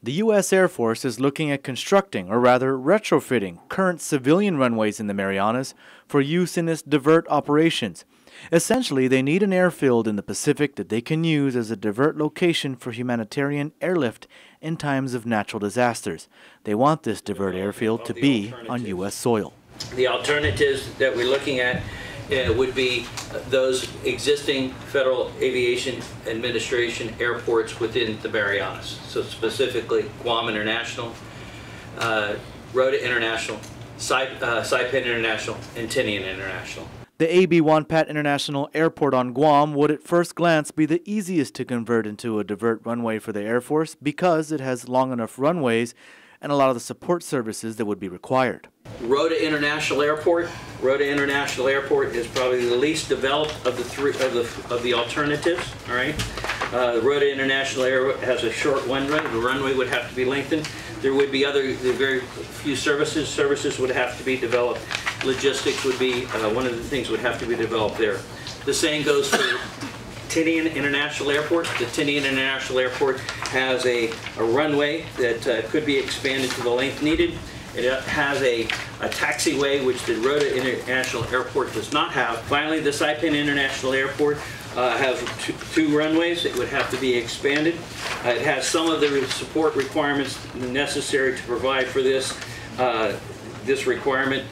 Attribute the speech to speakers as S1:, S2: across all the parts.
S1: The U.S. Air Force is looking at constructing, or rather retrofitting, current civilian runways in the Marianas for use in its divert operations. Essentially, they need an airfield in the Pacific that they can use as a divert location for humanitarian airlift in times of natural disasters. They want this divert airfield to be on U.S. soil.
S2: The alternatives that we're looking at would be those existing Federal Aviation Administration airports within the Marianas. So specifically Guam International, Rota International, Saipan International, and Tinian International.
S1: The AB-1 Pat International Airport on Guam would at first glance be the easiest to convert into a divert runway for the Air Force because it has long enough runways and a lot of the support services that would be required.
S2: Rota International Airport is probably the least developed of the three of the alternatives. All right, Rota International Airport has a short runway. The runway would have to be lengthened. There would be very few services. Services would have to be developed. Logistics would be one of the things would have to be developed there. The same goes for Tinian International Airport. The Tinian International Airport has a runway that could be expanded to the length needed. It has a taxiway, which the Rota International Airport does not have. Finally, the Saipan International Airport has two runways. It would have to be expanded. It has some of the support requirements necessary to provide for this requirement,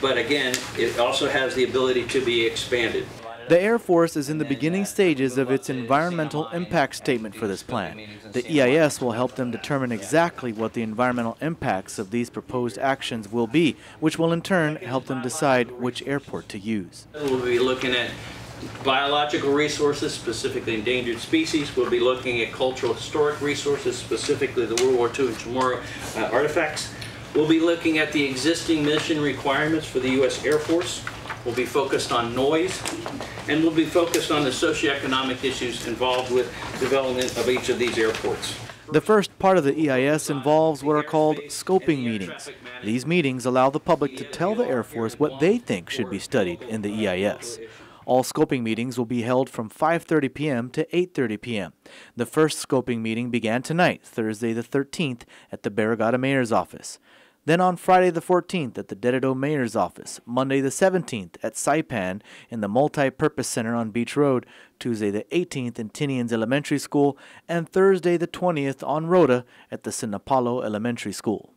S2: but again, it also has the ability to be expanded.
S1: The Air Force is in the beginning stages of its environmental impact statement for this plan. The EIS will help them determine exactly what the environmental impacts of these proposed actions will be, which will in turn help them decide which airport to use.
S2: We'll be looking at biological resources, specifically endangered species. We'll be looking at cultural historic resources, specifically the World War II and Chamorro artifacts. We'll be looking at the existing mission requirements for the U.S. Air Force. We'll be focused on noise, and we'll be focused on the socioeconomic issues involved with development of each of these airports.
S1: The first part of the EIS involves what are called scoping meetings. These meetings allow the public to tell the Air Force what they think should be studied in the EIS. All scoping meetings will be held from 5:30 p.m. to 8:30 p.m. The first scoping meeting began tonight, Thursday the 13th, at the Barrigada Mayor's office. Then on Friday the 14th at the Dededo Mayor's office, Monday the 17th at Saipan in the Multi-Purpose Center on Beach Road, Tuesday the 18th in Tinian's Elementary School, and Thursday the 20th on Rota at the Sinapalo Elementary School.